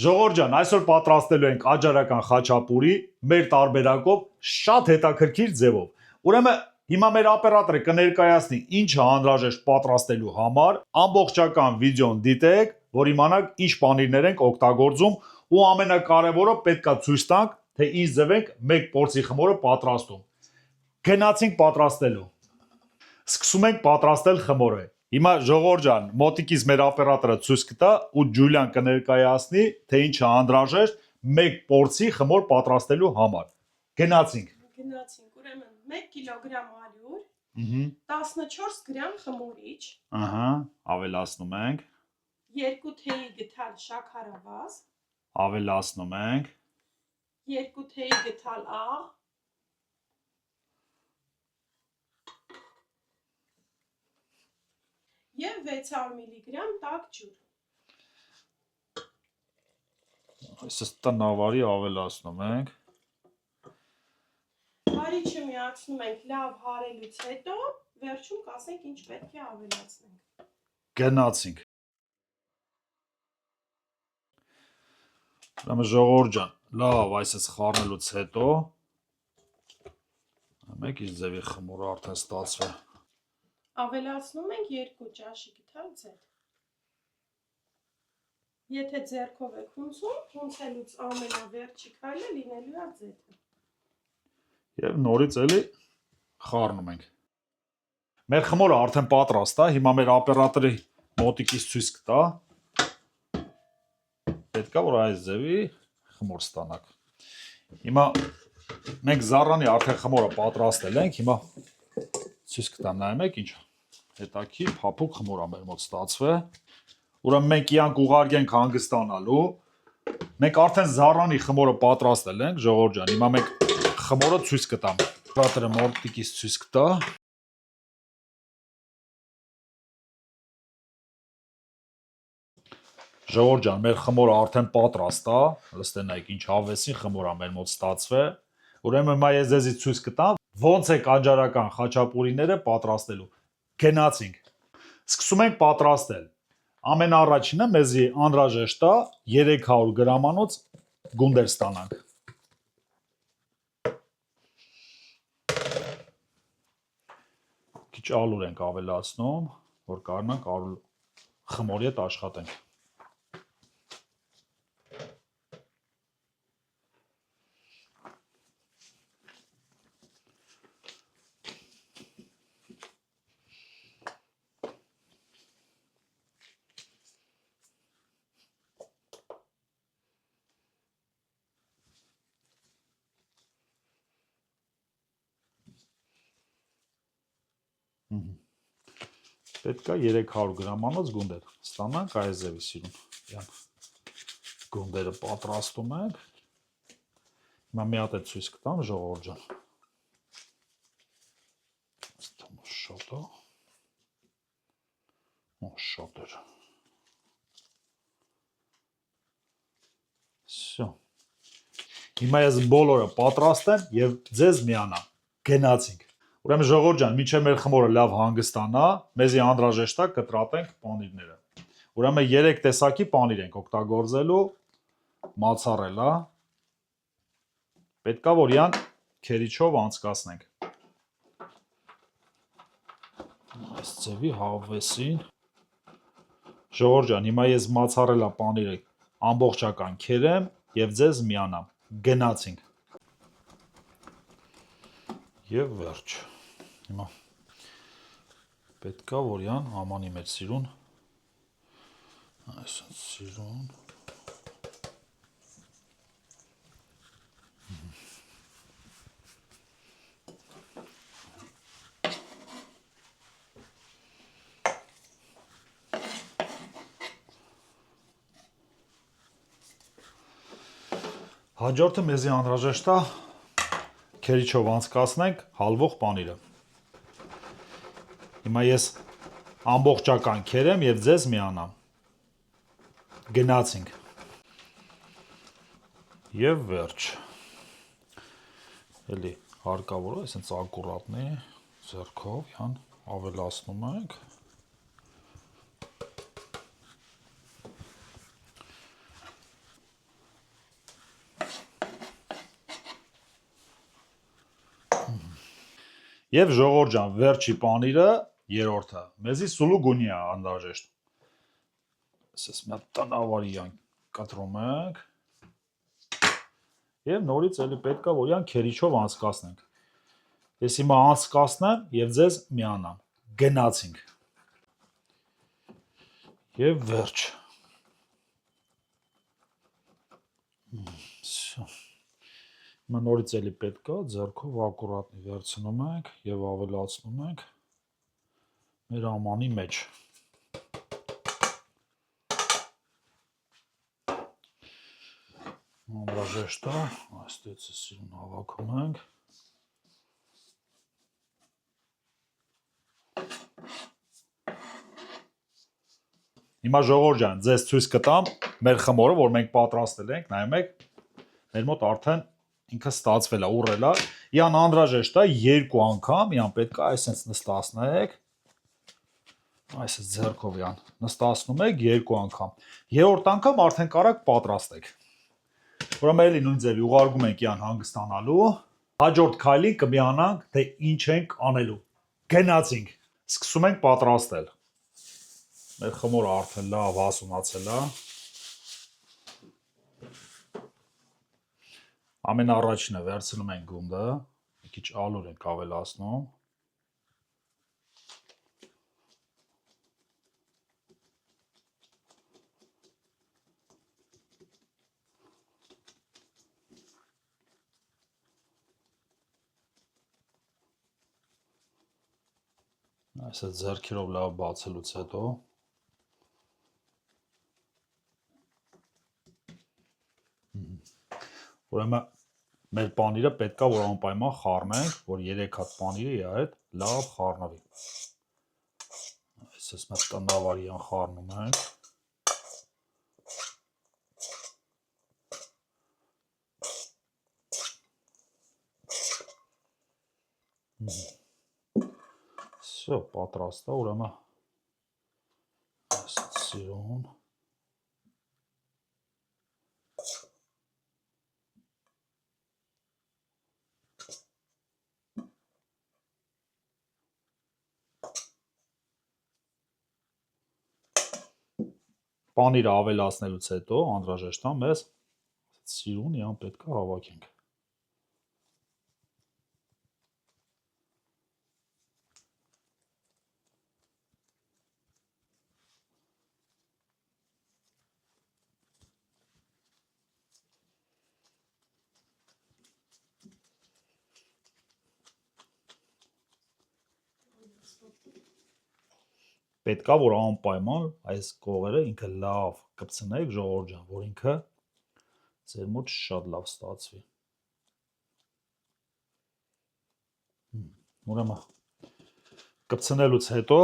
Ժողովուրդ ջան, այսօր պատրաստելու ենք աջարական խաչապուրի մեր տարբերակով շատ հետաքրքիր ձևով։ Ուրեմն հիմա մեր օպերատորը կներկայացնի ինչը անհրաժեշտ պատրաստելու համար, ամբողջական վիդեոն դիտեք, որ իմանաք ինչ պանիրներ ենք օգտագործում ու ամենակարևորը պետքա ցույց տանք, թե ինչ ձև ենք մեկ պորցի խմորը պատրաստում։ Գնացինք պատրաստելու։ Սկսում ենք պատրաստել խմորը։ Հիմա ժողովուրդ ջան, մոտիկից մեր օպերատորը ցույց կտա ու Ջուլիան կներկայացնի, թե ինչը անհրաժեշտ մեկ պորցի խմոր պատրաստելու համար։ Գնացինք։ Ուրեմն 1 կիլոգրամ ալյուր, 14 գրամ խմորիչ, ավելացնում ենք, 2 թեյի գթալ շաքարավազ, ավելացնում ենք, 2 թեյի գթալ աղ, և 600 միլիգրամ տաք ջուր։ Այսպես տնավարի ավելացնում ենք, Հարիչը միացնում ենք լավ հարելուց հետո, վերջում կասենք ինչ պետք է ավելացնենք։ Գնացինք։ Ժողովուրդ ջան, լավ այսպես խառնելուց հետո մեկ ինչ ձևի խմորը արդեն ստացվել։ Ավելացնում ենք 2 ճաշի գթալ ձեթ։ Եթե ձեռքով եք հունցում, հունցելուց ամենավերջի քայլը լինելու է ձեթը։ Եվ նորից էլի խառնում ենք։ Մեր խմորը արդեն պատրաստ է, հիմա մեր օպերատորի մոտիկից ցույց կտա։ Պետք է որ այս ձևի խմոր ստանանք։ Հիմա մենք զառանի արդեն խմորը պատրաստել ենք, հիմա ցույց կտամ, նայում եք ինչ հետաքրքիր փափուկ խմոր է մեր մոտ ստացվել։ Ուրեմն մենք իրանք ուղարկենք հանգստանալու։ Մենք արդեն զառանի խմորը պատրաստել ենք, ժողովուրդ ջան, հիմա մենք խմորը ցույց կտամ։ Օպերատորը մոտիկից ցույց կտա։ Ժողովուրդ ջան, մեր խմորը արդեն պատրաստ է, լստենայք ինչ հավեսին խմոր է մեր մոտ ստացվել։ Ուրեմն հիմա ես ձեզի ցույց կտամ, ոնց է աջարական խաչապուրիները պատրաստելու։ Գնացինք։ Սկսում ենք պատրաստել։ Ամենաառաջինը մեզի անհրաժեշտ է 300 գրամանոց գունդեր ստանանք։ Քիչ ալուր ենք ավելացնում, որ կարողանանք խմորի հետ աշխատենք։ Պետք է 300 գրամանոց գունդեր ստանանք այս ձևի սիրուն։ Գունդերը պատրաստում ենք։ Հիմա մի հատ է ցույց կտամ, ժողովուրդ ջան։ Շատ է։ Շատ էր։ Всё։ Հիմա ես բոլորը պատրաստ եմ եւ ձեզ միանամ։ Գնացինք։ Ուրեմն ժողովուրդ ջան, մինչև մեր խմորը լավ հանգստանա, մեզի անհրաժեշտ է կտրատենք պանիրները։ Ուրեմն 3 տեսակի պանիր ենք օգտագործելու, մացառելա։ Պետք է որ իրան քերիչով անցկացնենք։ Այս ձևի հավեսին։ Ժողովուրդ ջան, հիմա ես մացառելա պանիրը ամբողջական քերեմ եւ ձեզ միանամ։ Գնացինք։ Եվ վերջ։ Հիմա պետք է որ իրան ամանի մեջ սիրուն, այսպես սիրուն, հաջորդը մեզի անհրաժեշտ է քերիչով անցկացնենք հալվող պանիրը։ Հիմա ես ամբողջական քերեմ եւ ձեզ միանամ։ Գնացինք։ Եվ վերջ։ Էլի հարկավոր է, այսպես ակուրատնի ձեռքով յան ավելացնում ենք։ Եվ ժողովուրդ ջան, վերջի պանիրը, երրորդը, մեզի սուլուգունի է անհրաժեշտ։ Ասես մի հատ տնավարի յան կտրում ենք։ Եվ նորից էլի պետք է որ յան քերիչով անցկացնենք։ Ես հիմա անցկացնեմ եւ ձեզ միանամ։ Գնացինք։ Եվ վերջ։ Հիմա նորից էլի պետք է ձեռքով ակուրատնի վերցնում ենք եւ ավելացնում ենք մեր ամանի մեջ։ Անհրաժեշտ է, այստեղից սիրուն հավաքում ենք։ Հիմա ժողովուրդ ջան, ձեզ ցույց կտամ մեր խմորը, որ մենք պատրաստել ենք, նայում եք, մեր մոտ արդեն ինքը ստացվել է, ուռել է։ Իան անհրաժեշտ է 2 անգամ, իան պետք է այսպես նստացնեք։ Այսպես ձեռքով իան նստացնում եք 2 անգամ։ Երրորդ անգամ արդեն կարաք պատրաստեք։ Ուրեմն էլի նույն ձևի ուղարկում ենք իան հանգստանալու։ Հաջորդ քայլին կմիանանք, թե ինչ ենք անելու։ Գնացինք։ Սկսում ենք պատրաստել։ Մեր խմորը արդեն լավ հասունացել է։ Ամենառաջինը վերցնում ենք գունդը, մի քիչ ալուր ենք ավելացնում։ Այսպես ձեռքերով լավ բացելուց հետո ուրեմն մեր պանիրը պետք է որ անպայման խառնենք, որ 3 հատ պանիրը իր հետ լավ խառնվի։ Այսպես մեր տնավարիան խառնում ենք։ Всё, պատրաստ է, ուրեմն այսպես սիրուն։ Պանիրը ավելացնելուց հետո անհրաժեշտ է մեզ սիրուն իան պետք է հավաքենք։ Պետք է որ անպայման այս կողերը ինքը լավ կպցնեք ժողովուրդ ջան, որ ինքը ձեր մոտ շատ լավ ստացվի։ Ուրեմն կպցնելուց հետո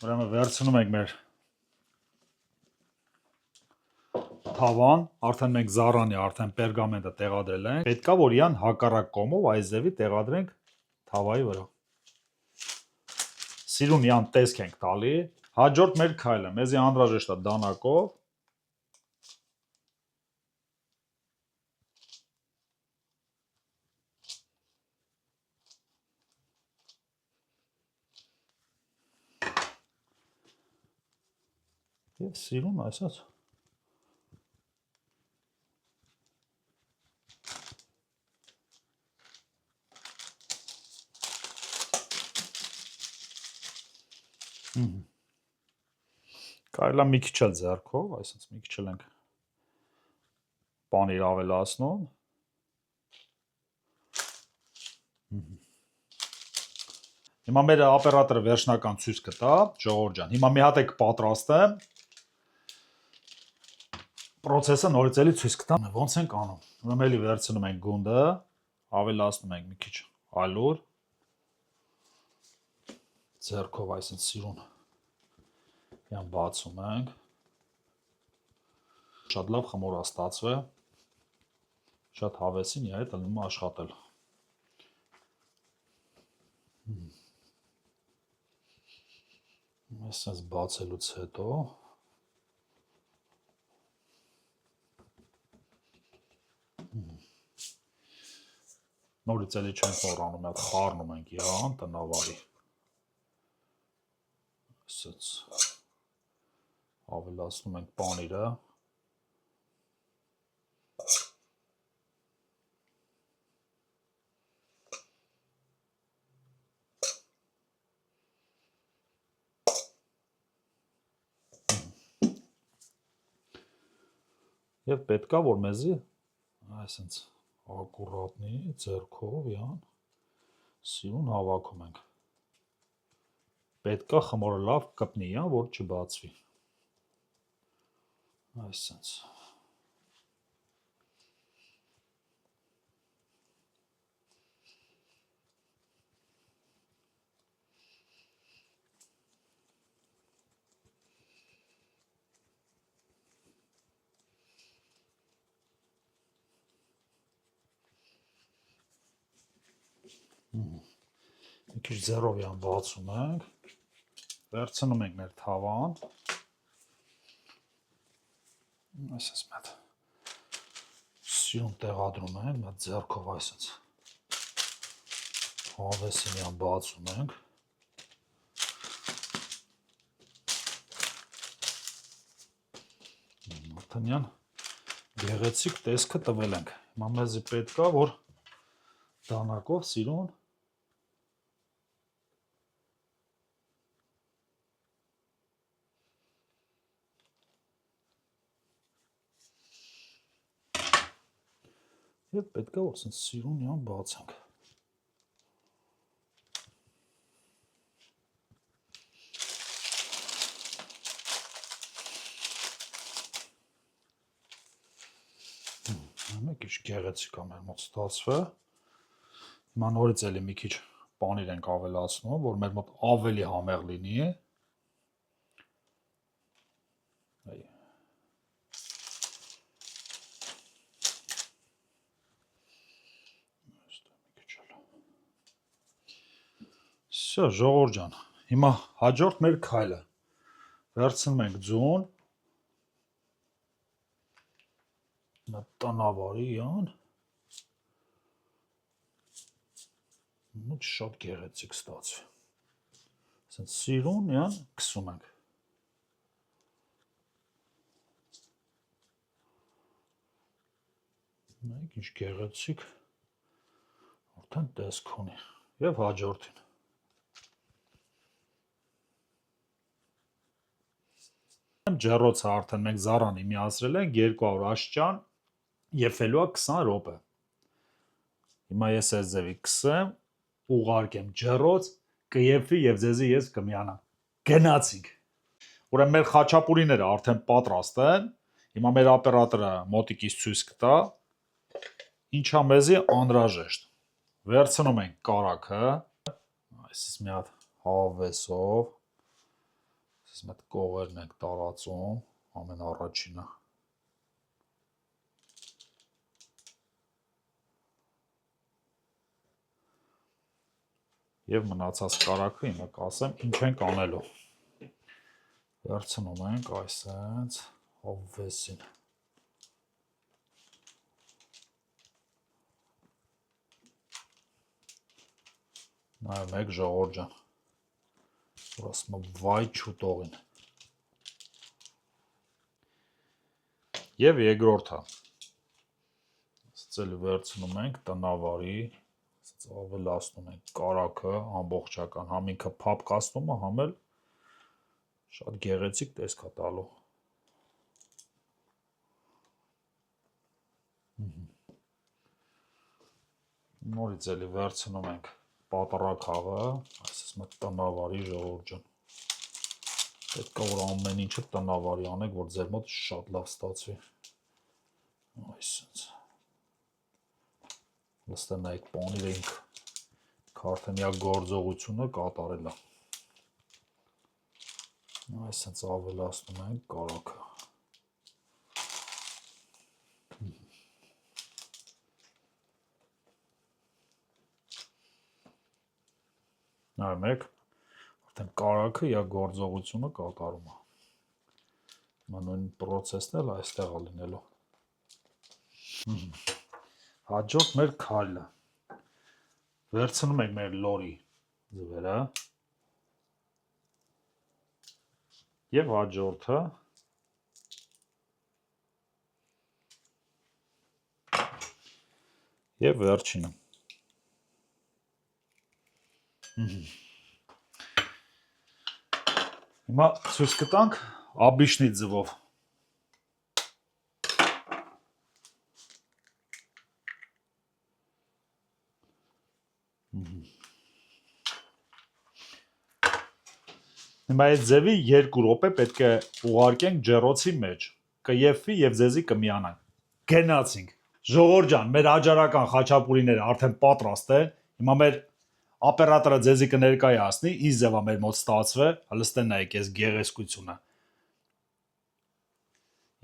ուրեմն վերցնում ենք մեր թավան, արդեն մենք զառանի, արդեն պերգամենտը տեղադրել ենք։ Պետք է որ իան հակառակ կողմով այս ձևի տեղադրենք թավայի վրա։ Սիրուն իան տեսք ենք տալի։ Հաջորդ մեր քայլը, մեզի անհրաժեշտ է դանակով եւ սիրուն այսպես Կարելի է մի քիչ էլ ձեռքով, այսպես մի քիչ էլ ենք պանիր ավելացնում։ Հիմա մեր օպերատորը վերջնական ցույց կտա, ժողովուրդ ջան։ Հիմա մի հատ եք պատրաստեմ։ Պրոցեսը նորից էլի ցույց կտամ, ոնց ենք անում։ Ուրեմն էլի վերցնում ենք գունդը, ավելացնում ենք մի քիչ ալուր։ Ձեռքով այսպես սիրուն Իան բացում ենք։ Շատ լավ խմոր է ստացվել։ Շատ հավեսին իր հետ ելնում աշխատել։ Այսպես բացելուց հետո Նորից էլի չենք մոռանում, այդ խառնում ենք յան տնավարի։ Ասած ավելացնում ենք պանիրը։ Եվ պետք է որ մեզի այսպես ակուրատնի ձեռքով յան սիրուն հավաքում ենք։ Պետք է խմորը լավ կպնի, յան, որ չբացվի։ Այսպես։ Մի քիչ ձեռով յան բացում ենք, վերցնում ենք մեր թավան, այսպես մետ սյուն տեղադրում ենք, մետ ձեռքով այսպես հավեսին յան բացում ենք, արդեն յան գեղեցիկ տեսքը տվել ենք, հիմա մեզի պետք է որ դանակով սիրուն և պետք է որ սիրուն յան բացենք։ Մի քիչ գեղեցիկ է մեր մոտ ստացվել։ Հիմա նորից էլի մի քիչ պանիր ենք ավելացնում, որ մեր մոտ ավելի համեղ լինի։ Всё, ժողովուրդ ջան, հիմա հաջորդ մեր քայլը։ Վերցնում ենք ձուն, տնավարի յան, ու շատ գեղեցիկ ստացվի։ Ասենց սիրուն յան քսում ենք։ Մեկ ինչ գեղեցիկ արդեն տեսք ունի։ Եվ հաջորդին։ Ջեռոցը արդեն մենք զարանի միացրել ենք 200 աստիճան եփելու է 20 րոպե։ Հիմա ես այս ձևի կսեմ, ուղարկեմ ջեռոց, կեփվի եւ ձեզի ես կմիանամ։ Գնացինք։ Ուրեմն մեր խաչապուրիները արդեն պատրաստ են։ Հիմա մեր օպերատորը մոտիկից ցույց կտա, ինչա մեզի անհրաժեշտ։ Վերցնում ենք կարագը, այսպես մի հատ հավեսով, այսպես մեկ կողերն ենք տարածում, ամենաառաջինը։ Եվ մնացած կարագը հիմա կասեմ ինչ ենք անելու։ Վերցնում ենք այսպես հավեսին։ Նայում եք ժողովուրդ ջան, որ ասում եմ վայ չուտողին։ Եվ երկրորդը։ Ցել վերցնում ենք տնավարի, ավելացնում ենք կարագը ամբողջական, համ ինքը փափ կացնում է, համ էլ շատ գեղեցիկ տեսք է տալու։ Նորից էլի վերցնում ենք պատառաքաղը, այսպես մեկ տնավարի ժողովուրդ ջան։ Պետք է որ ամեն ինչը տնավարի անեք, որ ձեր մոտ շատ լավ ստացվի։ Այսպես։ Լստանայք պանիրը ինք արդեն իր գործողությունը կատարել է։ Այսպես ավելացնում ենք կարագը։ Նայում եք, արդեն կարագը իր գործողությունը կատարում է։ Հիմա նույն պրոցեսն էլ այստեղ է լինելու։ Հաջորդ մեր քայլը։ Վերցնում ենք մեր լորի ձվերը եւ հաջորդը եւ վերջինը։ Հիմա ցույց կտանք աբիշնի ձվով։ Հիմա այդ ձևի 2 րոպե պետք է ուղարկենք ջեռոցի մեջ, կեփվի եւ ձեզի կմիանանք։ Գնացինք։ Ժողովուրդ ջան, մեր հաջարական խաչապուրիները արդեն պատրաստ են։ Հիմա մեր օպերատորը ձեզի կներկայացնի, ինչ ձևա մեր մոտ ստացվել, հլստեն նայեք այս գեղեցկությունը։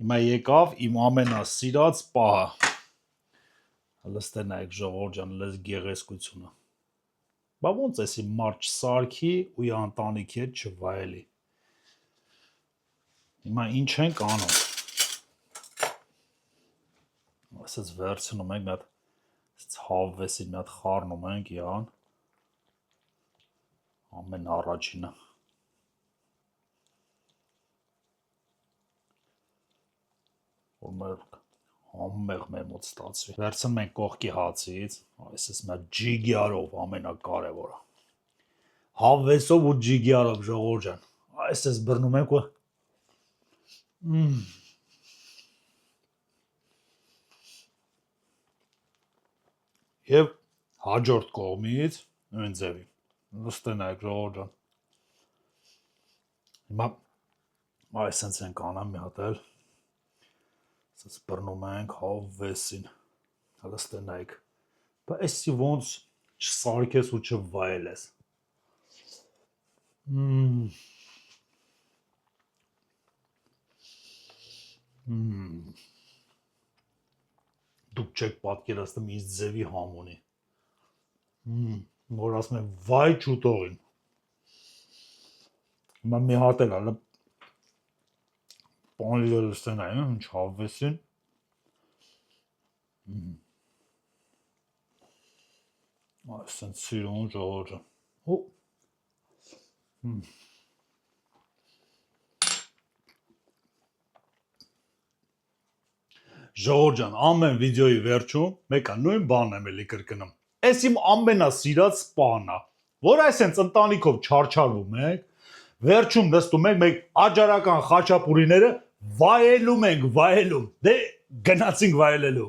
Հիմա եկավ իմ ամենասիրած պահը։ Հլստեն նայեք ժողովուրդ ջան, լես գեղեցկությունը։ Բա ոնց էսի մարդ չսարքի ու ընտանիքի հետ չվայելի։ Հիմա ինչ ենք անում։ Ասած վերցնում ենք մի հատ ցավվեսի մի հատ խառնում ենք իրան։ Ամեն առաջինը։ Որ մեր համեղ մեր մոտ ստացվի։ Վերցնում ենք կողքի հացից, այսպես մի հատ ջիգյարով ամենակարևորը։ Հավեսով ու ջիգյարով ժողովուրդ ջան։ Այսպես բռնում ենք ու Եվ հաջորդ կողմից նույն ձևի։ Նստենայք ժողովուրդ ջան։ Հիմա այսպես ենք անում մի հատ էլ։ Ասես բռնում ենք հավեսին։ Նստենայք։ Բա էսի ոնց չսարքես ու չվայելես։ Դուք չեք պատկերացնում ինչ ձևի համ ունի։ Որ ասում են վայ չուտողին։ Հիմա մի հատ էլ ալը պանիրը լստենային, ինչ հավեսին։ Այսեն սիրուն ժողովուրդ ջան։ Ժողովուրդ ջան, ամեն վիդեոյի վերջում մեկը նույն բանն եմ էլի կրկնում։ Էս իմ ամենասիրած սպանն է, որ այսենց ընտանիքով չարչարվում ենք, վերջում նստում ենք մենք աջարական խաչապուրիները վայելում ենք, վայելում։ Դե գնացինք վայելելու։